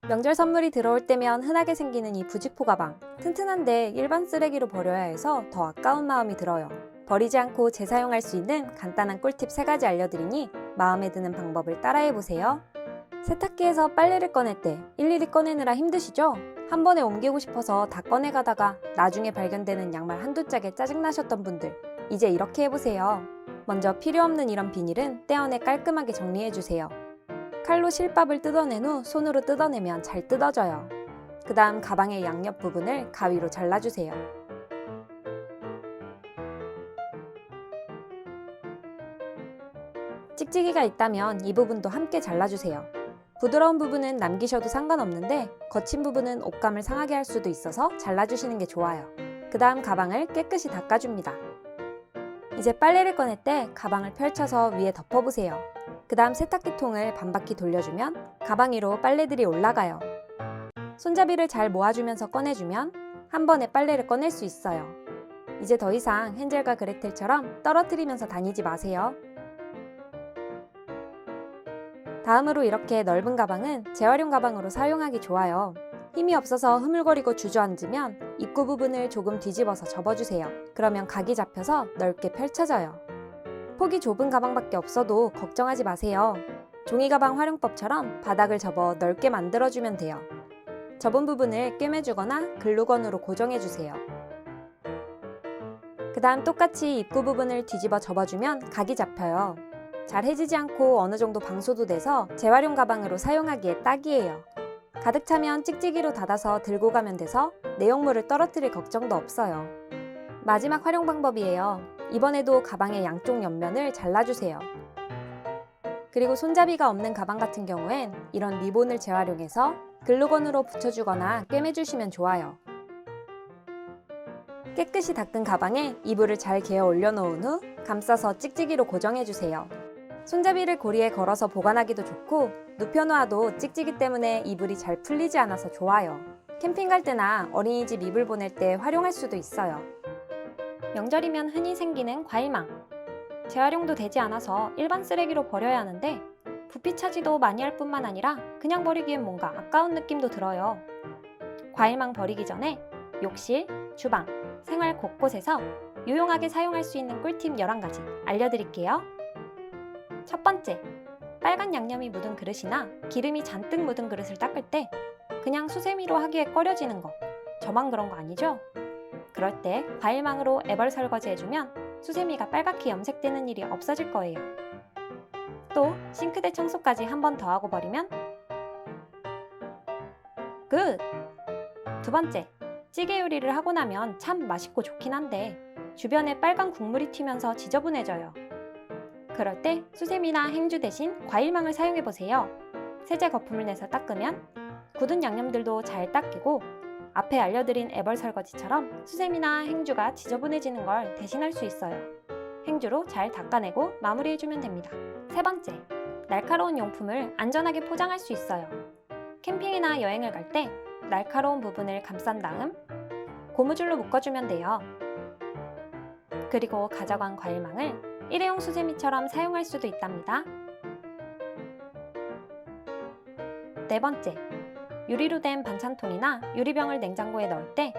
명절 선물이 들어올 때면 흔하게 생기는 이 부직포 가방. 튼튼한데 일반 쓰레기로 버려야 해서 더 아까운 마음이 들어요. 버리지 않고 재사용할 수 있는 간단한 꿀팁 3가지 알려드리니 마음에 드는 방법을 따라해보세요. 세탁기에서 빨래를 꺼낼 때 일일이 꺼내느라 힘드시죠? 한 번에 옮기고 싶어서 다 꺼내가다가 나중에 발견되는 양말 한두 짝에 짜증나셨던 분들, 이제 이렇게 해보세요. 먼저 필요 없는 이런 비닐은 떼어내 깔끔하게 정리해주세요. 칼로 실밥을 뜯어낸 후 손으로 뜯어내면 잘 뜯어져요. 그 다음 가방의 양옆 부분을 가위로 잘라주세요. 찍찍이가 있다면 이 부분도 함께 잘라주세요. 부드러운 부분은 남기셔도 상관없는데 거친 부분은 옷감을 상하게 할 수도 있어서 잘라주시는 게 좋아요. 그 다음 가방을 깨끗이 닦아줍니다. 이제 빨래를 꺼낼 때 가방을 펼쳐서 위에 덮어보세요. 그 다음 세탁기 통을 반바퀴 돌려주면 가방 위로 빨래들이 올라가요. 손잡이를 잘 모아주면서 꺼내주면 한 번에 빨래를 꺼낼 수 있어요. 이제 더 이상 헨젤과 그레텔처럼 떨어뜨리면서 다니지 마세요. 다음으로 이렇게 넓은 가방은 재활용 가방으로 사용하기 좋아요. 힘이 없어서 흐물거리고 주저앉으면 입구 부분을 조금 뒤집어서 접어주세요. 그러면 각이 잡혀서 넓게 펼쳐져요. 폭이 좁은 가방밖에 없어도 걱정하지 마세요. 종이 가방 활용법처럼 바닥을 접어 넓게 만들어주면 돼요. 접은 부분을 꿰매주거나 글루건으로 고정해주세요. 그 다음 똑같이 입구 부분을 뒤집어 접어주면 각이 잡혀요. 잘 해지지 않고 어느 정도 방수도 돼서 재활용 가방으로 사용하기에 딱이에요. 가득 차면 찍찍이로 닫아서 들고 가면 돼서 내용물을 떨어뜨릴 걱정도 없어요. 마지막 활용 방법이에요. 이번에도 가방의 양쪽 옆면을 잘라주세요. 그리고 손잡이가 없는 가방 같은 경우엔 이런 리본을 재활용해서 글루건으로 붙여주거나 꿰매주시면 좋아요. 깨끗이 닦은 가방에 이불을 잘 개어 올려놓은 후 감싸서 찍찍이로 고정해주세요. 손잡이를 고리에 걸어서 보관하기도 좋고 눕혀놓아도 찍찍이 때문에 이불이 잘 풀리지 않아서 좋아요. 캠핑 갈 때나 어린이집 이불 보낼 때 활용할 수도 있어요. 명절이면 흔히 생기는 과일망. 재활용도 되지 않아서 일반 쓰레기로 버려야 하는데 부피 차지도 많이 할 뿐만 아니라 그냥 버리기엔 뭔가 아까운 느낌도 들어요. 과일망 버리기 전에 욕실, 주방, 생활 곳곳에서 유용하게 사용할 수 있는 꿀팁 11가지 알려드릴게요. 첫 번째, 빨간 양념이 묻은 그릇이나 기름이 잔뜩 묻은 그릇을 닦을 때 그냥 수세미로 하기에 꺼려지는 거, 저만 그런 거 아니죠? 그럴 때 과일망으로 애벌 설거지 해주면 수세미가 빨갛게 염색되는 일이 없어질 거예요. 또 싱크대 청소까지 한 번 더 하고 버리면 굿! 두 번째, 찌개 요리를 하고 나면 참 맛있고 좋긴 한데 주변에 빨간 국물이 튀면서 지저분해져요. 그럴 때 수세미나 행주 대신 과일망을 사용해보세요. 세제 거품을 내서 닦으면 굳은 양념들도 잘 닦이고 앞에 알려드린 애벌 설거지처럼 수세미나 행주가 지저분해지는 걸 대신할 수 있어요. 행주로 잘 닦아내고 마무리해주면 됩니다. 세 번째, 날카로운 용품을 안전하게 포장할 수 있어요. 캠핑이나 여행을 갈 때 날카로운 부분을 감싼 다음 고무줄로 묶어주면 돼요. 그리고 가져간 과일망을 일회용 수세미처럼 사용할 수도 있답니다. 네 번째, 유리로 된 반찬통이나 유리병을 냉장고에 넣을 때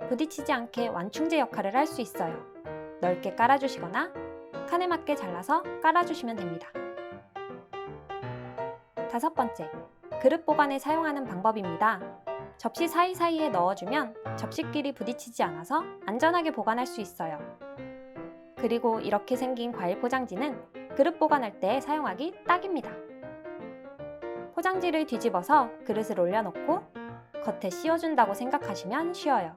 부딪히지 않게 완충제 역할을 할 수 있어요. 넓게 깔아주시거나 칸에 맞게 잘라서 깔아주시면 됩니다. 다섯 번째, 그릇 보관에 사용하는 방법입니다. 접시 사이사이에 넣어주면 접시끼리 부딪히지 않아서 안전하게 보관할 수 있어요. 그리고 이렇게 생긴 과일 포장지는 그릇 보관할 때 사용하기 딱입니다. 포장지를 뒤집어서 그릇을 올려놓고 겉에 씌워준다고 생각하시면 쉬워요.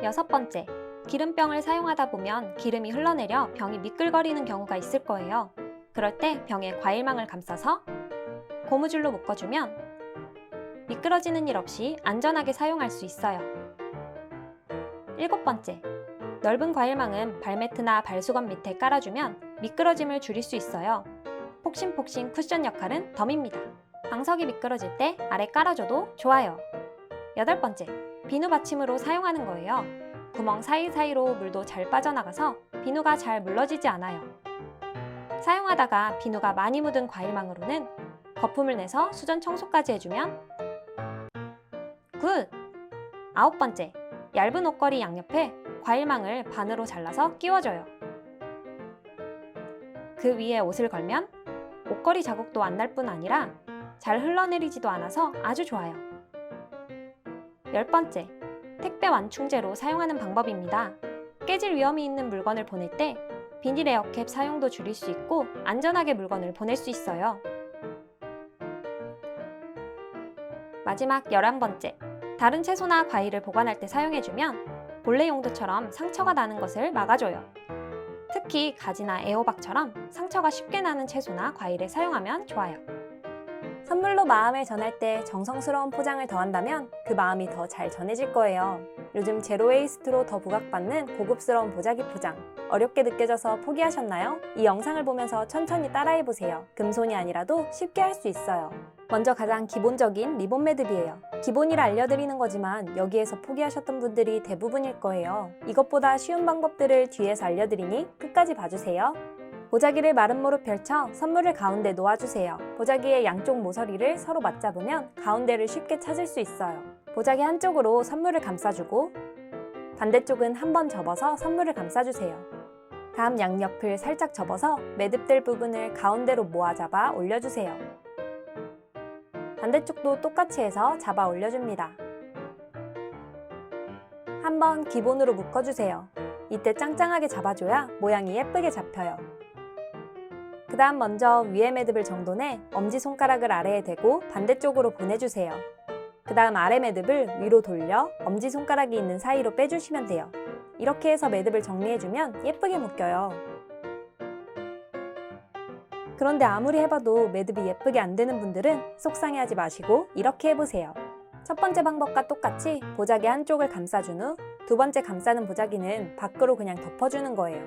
여섯 번째, 기름병을 사용하다 보면 기름이 흘러내려 병이 미끌거리는 경우가 있을 거예요. 그럴 때 병에 과일망을 감싸서 고무줄로 묶어주면 미끄러지는 일 없이 안전하게 사용할 수 있어요. 일곱 번째, 넓은 과일망은 발매트나 발수건 밑에 깔아주면 미끄러짐을 줄일 수 있어요. 폭신폭신 쿠션 역할은 덤입니다. 방석이 미끄러질 때 아래 깔아줘도 좋아요. 여덟 번째, 비누 받침으로 사용하는 거예요. 구멍 사이사이로 물도 잘 빠져나가서 비누가 잘 물러지지 않아요. 사용하다가 비누가 많이 묻은 과일망으로는 거품을 내서 수전 청소까지 해주면 굿! 9번째, 얇은 옷걸이 양옆에 과일망을 반으로 잘라서 끼워줘요. 그 위에 옷을 걸면 옷걸이 자국도 안 날 뿐 아니라 잘 흘러내리지도 않아서 아주 좋아요. 10번째, 택배 완충제로 사용하는 방법입니다. 깨질 위험이 있는 물건을 보낼 때 비닐 에어캡 사용도 줄일 수 있고 안전하게 물건을 보낼 수 있어요. 마지막 11번째, 다른 채소나 과일을 보관할 때 사용해주면 본래 용도처럼 상처가 나는 것을 막아줘요. 특히 가지나 애호박처럼 상처가 쉽게 나는 채소나 과일을 사용하면 좋아요. 선물로 마음을 전할 때 정성스러운 포장을 더한다면 그 마음이 더 잘 전해질 거예요. 요즘 제로웨이스트로 더 부각받는 고급스러운 보자기 포장, 어렵게 느껴져서 포기하셨나요? 이 영상을 보면서 천천히 따라해보세요. 금손이 아니라도 쉽게 할 수 있어요. 먼저 가장 기본적인 리본 매듭이에요. 기본이라 알려드리는 거지만 여기에서 포기하셨던 분들이 대부분일 거예요. 이것보다 쉬운 방법들을 뒤에서 알려드리니 끝까지 봐주세요. 보자기를 마른 무릎 펼쳐 선물을 가운데 놓아주세요. 보자기의 양쪽 모서리를 서로 맞잡으면 가운데를 쉽게 찾을 수 있어요. 보자기 한쪽으로 선물을 감싸주고 반대쪽은 한번 접어서 선물을 감싸주세요. 다음 양옆을 살짝 접어서 매듭될 부분을 가운데로 모아 잡아 올려주세요. 반대쪽도 똑같이 해서 잡아 올려줍니다. 한번 기본으로 묶어주세요. 이때 짱짱하게 잡아줘야 모양이 예쁘게 잡혀요. 그 다음 먼저 위에 매듭을 정돈해 엄지손가락을 아래에 대고 반대쪽으로 보내주세요. 그 다음 아래 매듭을 위로 돌려 엄지손가락이 있는 사이로 빼주시면 돼요. 이렇게 해서 매듭을 정리해주면 예쁘게 묶여요. 그런데 아무리 해봐도 매듭이 예쁘게 안 되는 분들은 속상해하지 마시고 이렇게 해보세요. 첫 번째 방법과 똑같이 보자기 한쪽을 감싸준 후 두 번째 감싸는 보자기는 밖으로 그냥 덮어주는 거예요.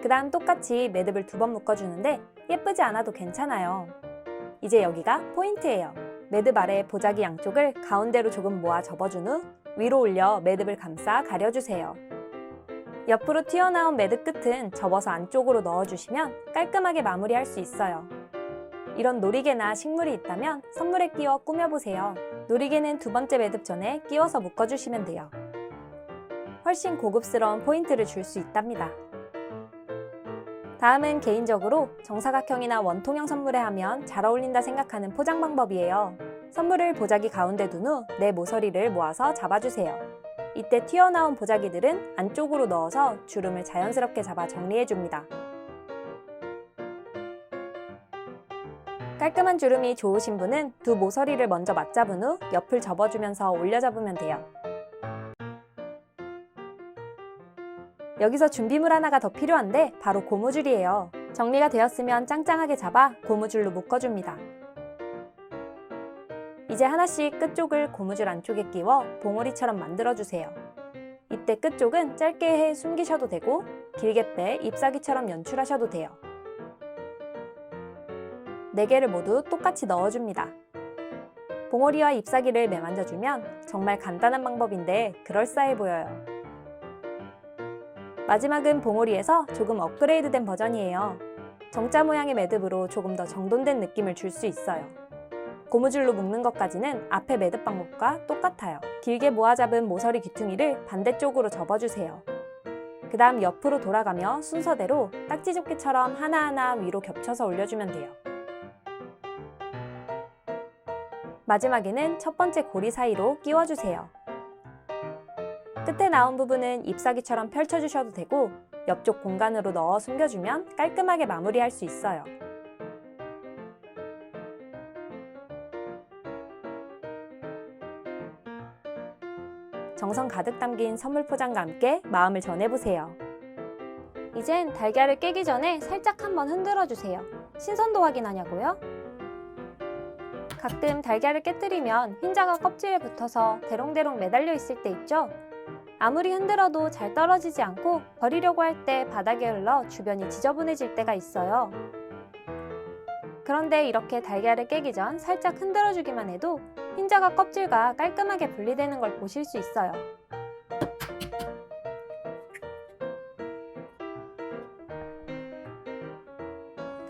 그 다음 똑같이 매듭을 2번 묶어주는데 예쁘지 않아도 괜찮아요. 이제 여기가 포인트예요. 매듭 아래 보자기 양쪽을 가운데로 조금 모아 접어준 후 위로 올려 매듭을 감싸 가려주세요. 옆으로 튀어나온 매듭 끝은 접어서 안쪽으로 넣어주시면 깔끔하게 마무리할 수 있어요. 이런 놀이개나 식물이 있다면 선물에 끼워 꾸며보세요. 놀이개는 2번째 매듭 전에 끼워서 묶어주시면 돼요. 훨씬 고급스러운 포인트를 줄 수 있답니다. 다음은 개인적으로 정사각형이나 원통형 선물에 하면 잘 어울린다 생각하는 포장 방법이에요. 선물을 보자기 가운데 둔 후 내 모서리를 모아서 잡아주세요. 이때 튀어나온 보자기들은 안쪽으로 넣어서 주름을 자연스럽게 잡아 정리해줍니다. 깔끔한 주름이 좋으신 분은 두 모서리를 먼저 맞잡은 후 옆을 접어주면서 올려잡으면 돼요. 여기서 준비물 하나가 더 필요한데 바로 고무줄이에요. 정리가 되었으면 짱짱하게 잡아 고무줄로 묶어줍니다. 이제 하나씩 끝쪽을 고무줄 안쪽에 끼워 봉오리처럼 만들어주세요. 이때 끝쪽은 짧게 해 숨기셔도 되고 길게 빼 잎사귀처럼 연출하셔도 돼요. 4개를 모두 똑같이 넣어줍니다. 봉오리와 잎사귀를 매만져주면 정말 간단한 방법인데 그럴싸해 보여요. 마지막은 봉오리에서 조금 업그레이드된 버전이에요. 정자 모양의 매듭으로 조금 더 정돈된 느낌을 줄 수 있어요. 고무줄로 묶는 것까지는 앞의 매듭 방법과 똑같아요. 길게 모아 잡은 모서리 귀퉁이를 반대쪽으로 접어주세요. 그 다음 옆으로 돌아가며 순서대로 딱지조끼처럼 하나하나 위로 겹쳐서 올려주면 돼요. 마지막에는 첫 번째 고리 사이로 끼워주세요. 끝에 나온 부분은 잎사귀처럼 펼쳐주셔도 되고 옆쪽 공간으로 넣어 숨겨주면 깔끔하게 마무리할 수 있어요. 정성 가득 담긴 선물 포장과 함께 마음을 전해보세요. 이젠 달걀을 깨기 전에 살짝 한번 흔들어주세요. 신선도 확인하냐고요? 가끔 달걀을 깨뜨리면 흰자가 껍질에 붙어서 대롱대롱 매달려 있을 때 있죠? 아무리 흔들어도 잘 떨어지지 않고 버리려고 할 때 바닥에 흘러 주변이 지저분해질 때가 있어요. 그런데 이렇게 달걀을 깨기 전 살짝 흔들어주기만 해도 흰자가 껍질과 깔끔하게 분리되는 걸 보실 수 있어요.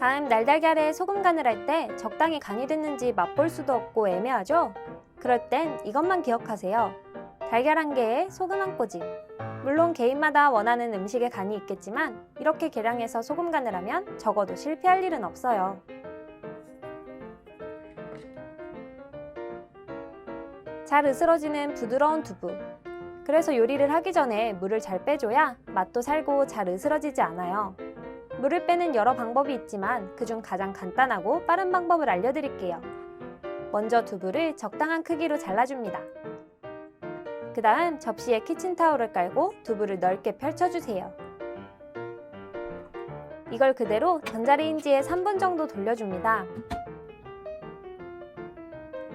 다음 날달걀에 소금 간을 할 때 적당히 간이 됐는지 맛볼 수도 없고 애매하죠? 그럴 땐 이것만 기억하세요. 달걀 한 개에 소금 한 꼬집. 물론 개인마다 원하는 음식의 간이 있겠지만 이렇게 계량해서 소금 간을 하면 적어도 실패할 일은 없어요. 잘 으스러지는 부드러운 두부. 그래서 요리를 하기 전에 물을 잘 빼줘야 맛도 살고 잘 으스러지지 않아요. 물을 빼는 여러 방법이 있지만 그중 가장 간단하고 빠른 방법을 알려드릴게요. 먼저 두부를 적당한 크기로 잘라줍니다. 그 다음 접시에 키친타올을 깔고 두부를 넓게 펼쳐주세요. 이걸 그대로 전자레인지에 3분 정도 돌려줍니다.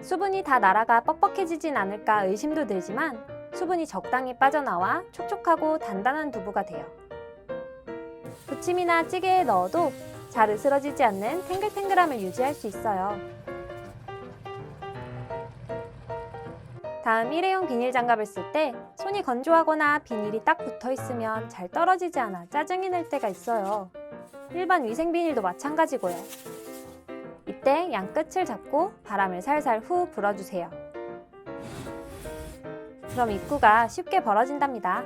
수분이 다 날아가 뻑뻑해지진 않을까 의심도 들지만 수분이 적당히 빠져나와 촉촉하고 단단한 두부가 돼요. 부침이나 찌개에 넣어도 잘 으스러지지 않는 탱글탱글함을 유지할 수 있어요. 다음 일회용 비닐 장갑을 쓸 때 손이 건조하거나 비닐이 딱 붙어 있으면 잘 떨어지지 않아 짜증이 날 때가 있어요. 일반 위생 비닐도 마찬가지고요. 이때 양 끝을 잡고 바람을 살살 후 불어주세요. 그럼 입구가 쉽게 벌어진답니다.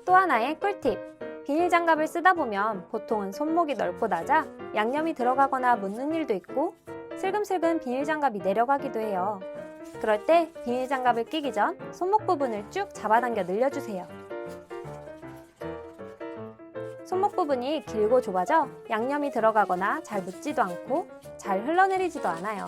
또 하나의 꿀팁! 비닐 장갑을 쓰다 보면 보통은 손목이 넓고 낮아 양념이 들어가거나 묻는 일도 있고 슬금슬금 비닐 장갑이 내려가기도 해요. 그럴 때 비닐 장갑을 끼기 전 손목 부분을 쭉 잡아당겨 늘려주세요. 손목 부분이 길고 좁아져 양념이 들어가거나 잘 묻지도 않고 잘 흘러내리지도 않아요.